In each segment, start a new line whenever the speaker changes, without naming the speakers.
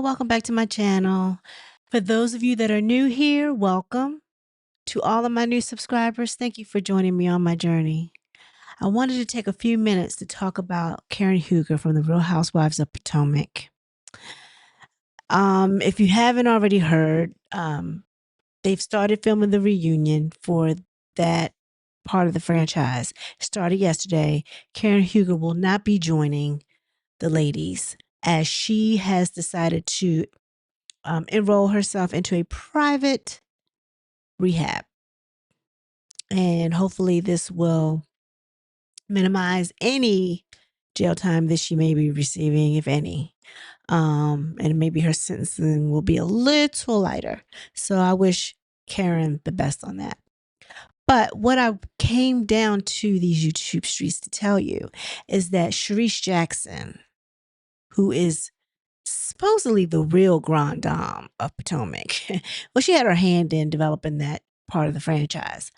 welcome back to my channel. For those of you that are new here, welcome. To all of my new subscribers, thank you for joining me on my journey. I wanted to take a few minutes to talk about Karen Huger from the Real Housewives of Potomac. If you haven't already heard, they've started filming the reunion for that part of the franchise. Started yesterday. Karen Huger will not be joining the ladies as she has decided to enroll herself into a private rehab. And hopefully, this will minimize any jail time that she may be receiving, if any. And maybe her sentencing will be a little lighter. So I wish Karen the best on that. But what I came down to these YouTube streets to tell you is that Charise Jackson, who is supposedly the real Grand Dame of Potomac. Well, she had her hand in developing that part of the franchise.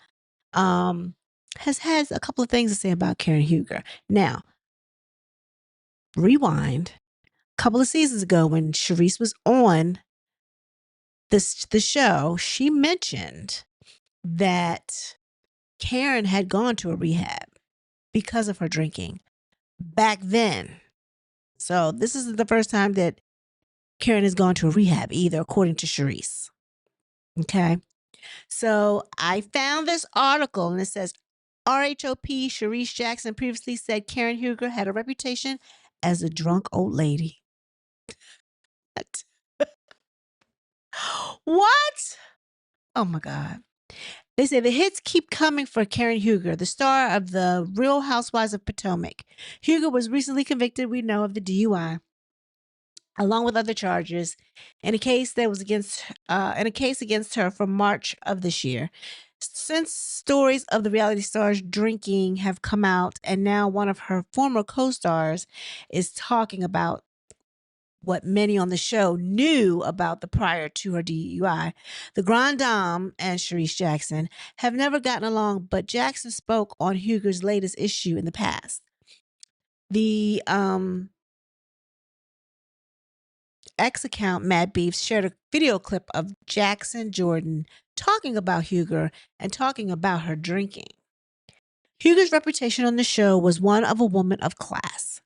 Has a couple of things to say about Karen Huger. Now, rewind a couple of seasons ago when Charise was on the show, she mentioned that Karen had gone to a rehab because of her drinking back then. So this isn't the first time that Karen has gone to a rehab either, according to Charise. Okay. So I found this article and it says RHOP Charise Jackson previously said Karen Huger had a reputation as a drunk old lady. What? What? Oh my God. They say the hits keep coming for Karen Huger, the star of the Real Housewives of Potomac. Huger was recently convicted, we know, of the DUI, along with other charges, in a case against her from March of this year. Since stories of the reality star's drinking have come out, and now one of her former co-stars is talking about what many on the show knew about the prior to her DUI. The Grand Dame and Charise Jackson have never gotten along, but Jackson spoke on Huger's latest issue in the past. The X account Mad Beefs shared a video clip of Jackson Jordan talking about Huger and talking about her drinking. Huger's reputation on the show was one of a woman of class.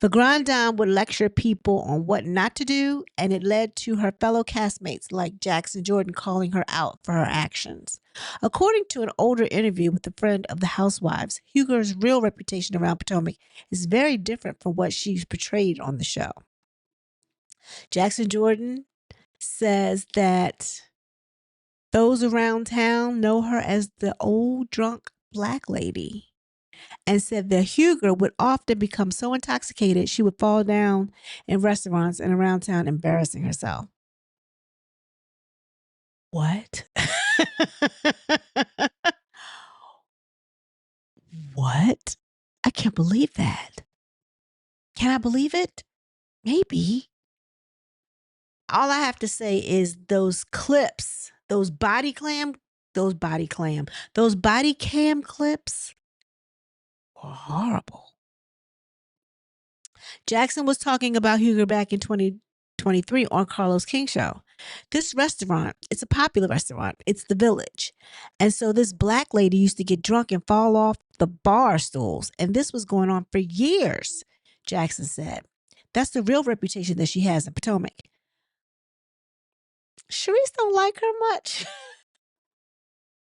The Grand Dame would lecture people on what not to do, and it led to her fellow castmates like Jackson Jordan calling her out for her actions. According to an older interview with a friend of the housewives, Huger's real reputation around Potomac is very different from what she's portrayed on the show. Jackson Jordan says that those around town know her as the old drunk black lady, and said that Huger would often become so intoxicated she would fall down in restaurants and around town embarrassing herself. What? What? I can't believe that. Can I believe it? Maybe. All I have to say is those clips, those body cam clips were horrible. Jackson was talking about Huger back in 2023 on Carlos King show. This restaurant, it's a popular restaurant. It's the Village. And so this black lady used to get drunk and fall off the bar stools. And this was going on for years, Jackson said. That's the real reputation that she has in Potomac. Charise don't like her much.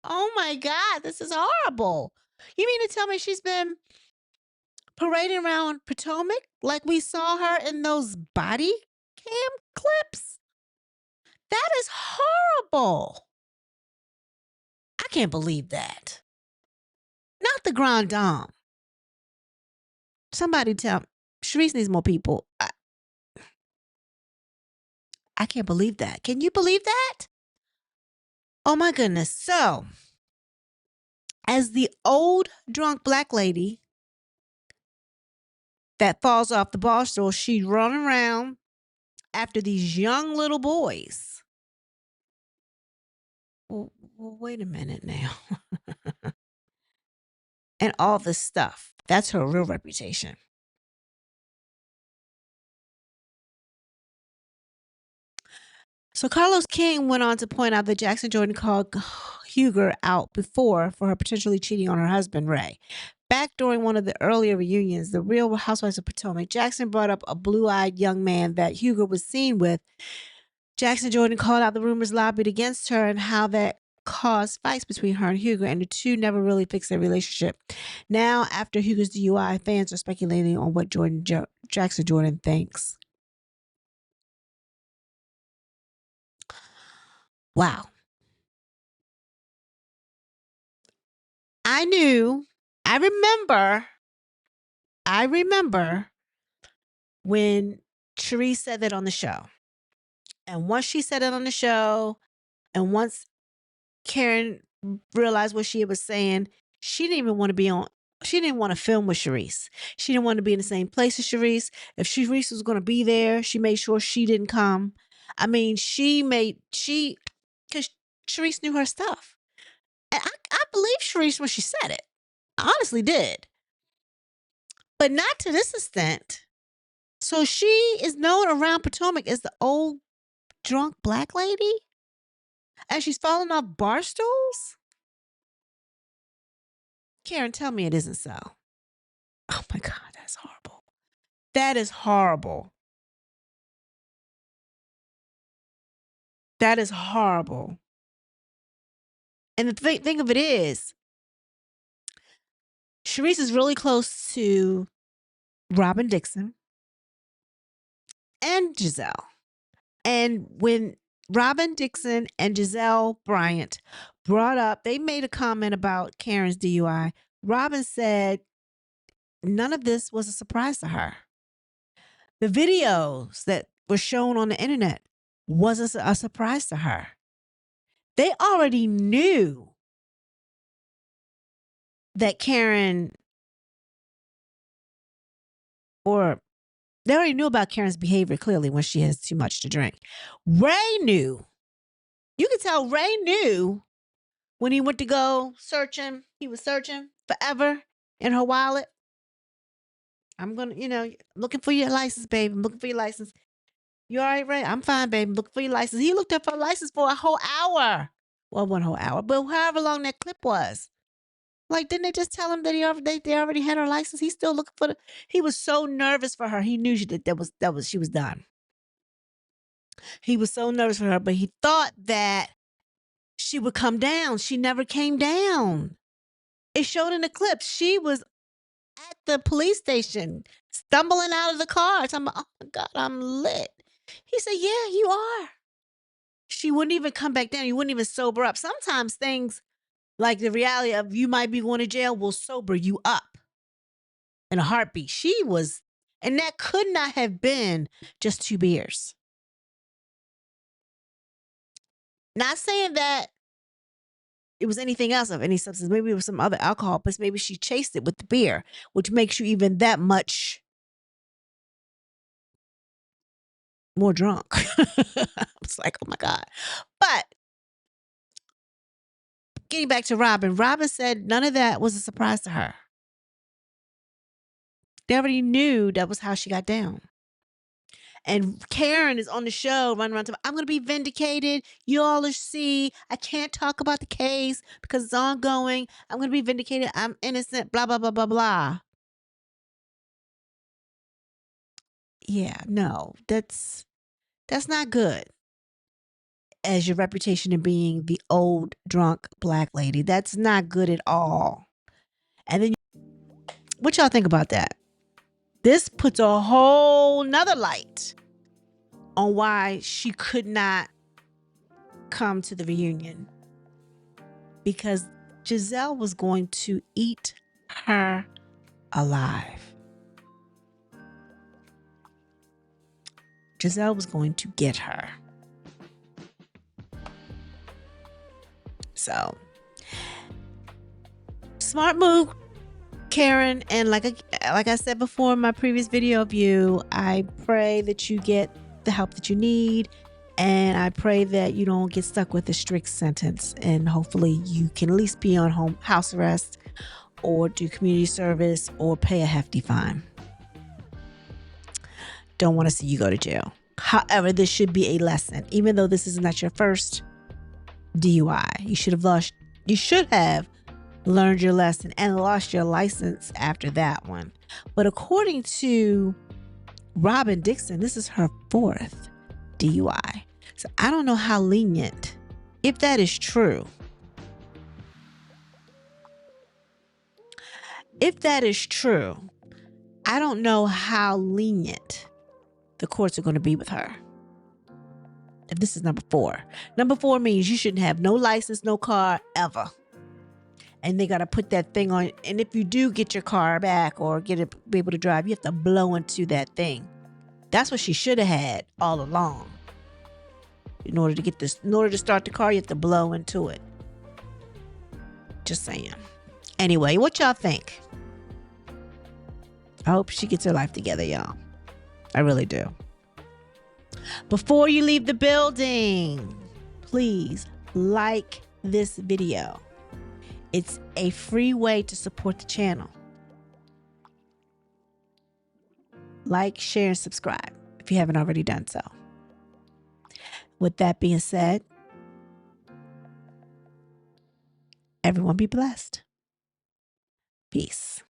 Oh my God, this is horrible. You mean to tell me she's been parading around Potomac like we saw her in those body cam clips? That is horrible. I can't believe that. Not the Grand Dame. Somebody tell me. Charise needs more people. I can't believe that. Can you believe that? Oh my goodness. So, as the old drunk black lady that falls off the bar stool, she's running around after these young little boys. Well, wait a minute now. And all this stuff. That's her real reputation. So Carlos King went on to point out that Jackson Jordan called Huger out before for her potentially cheating on her husband, Ray. Back during one of the earlier reunions, The Real Housewives of Potomac, Jackson brought up a blue-eyed young man that Huger was seen with. Jackson Jordan called out the rumors lobbied against her and how that caused fights between her and Huger, and the two never really fixed their relationship. Now, after Huger's DUI, fans are speculating on what Jackson Jordan thinks. Wow. I remember when Charise said that on the show. And once she said it on the show, and once Karen realized what she was saying, she didn't even want to be on. She didn't want to film with Charise. She didn't want to be in the same place as Charise. If Charise was going to be there, she made sure she didn't come. I mean, because Charise knew her stuff. And I believe Charise when she said it. I honestly did. But not to this extent. So she is known around Potomac as the old drunk black lady? And she's falling off bar stools? Karen, tell me it isn't so. Oh my God, that's horrible. That is horrible. That is horrible. And the thing of it is, Charise is really close to Robin Dixon and Giselle. And when Robin Dixon and Giselle Bryant they made a comment about Karen's DUI. Robin said none of this was a surprise to her. The videos that were shown on the internet was a surprise to her. They already knew that Karen, or they already knew about Karen's behavior clearly when she has too much to drink. Ray knew. You could tell Ray knew when he went to go searching. He was searching forever in her wallet. I'm going to, looking for your license, babe. I'm looking for your license. You all right, Ray? I'm fine, babe. I'm looking for your license. He looked up for a license for a whole hour. Well, 1 whole hour, but however long that clip was. Like, didn't they just tell him that they already had her license? He's still looking for he was so nervous for her. He knew she was done. He was so nervous for her, but he thought that she would come down. She never came down. It showed in the clip. She was at the police station, stumbling out of the car. Talking about, oh my God, I'm lit. He said, yeah, you are. She wouldn't even come back down. You wouldn't even sober up. Sometimes things like the reality of you might be going to jail will sober you up in a heartbeat. She was, and that could not have been just 2 beers. Not saying that it was anything else of any substance. Maybe it was some other alcohol, but maybe she chased it with the beer, which makes you even that much more drunk. It's like, oh my God. But getting back to Robin said none of that was a surprise to her. They already knew that was how she got down. And Karen is on the show running around, I'm going to be vindicated. You all will see. I can't talk about the case because it's ongoing. I'm going to be vindicated. I'm innocent. Blah, blah, blah, blah, blah. Yeah, no, that's not good. As your reputation of being the old drunk black lady, that's not good at all. And then, what y'all think about that? This puts a whole nother light on why she could not come to the reunion, because Giselle was going to eat her alive. Giselle was going to get her. So, smart move, Karen. And like I said before in my previous video of you, I pray that you get the help that you need, and I pray that you don't get stuck with a strict sentence, and hopefully you can at least be on house arrest or do community service or pay a hefty fine. Don't want to see you go to jail. However, this should be a lesson. Even though this is not your first DUI, you should have learned your lesson and lost your license after that one. But according to Robin Dixon, this is her 4th DUI. So I don't know how lenient, if that is true. If that is true, I don't know how lenient the courts are going to be with her. If this is number 4. Number 4 means you shouldn't have no license, no car ever. And they got to put that thing on. And if you do get your car back or be able to drive, you have to blow into that thing. That's what she should have had all along. In order to start the car, you have to blow into it. Just saying. Anyway, what y'all think? I hope she gets her life together, y'all. I really do. Before you leave the building, please like this video. It's a free way to support the channel. Like, share, and subscribe if you haven't already done so. With that being said, everyone be blessed. Peace.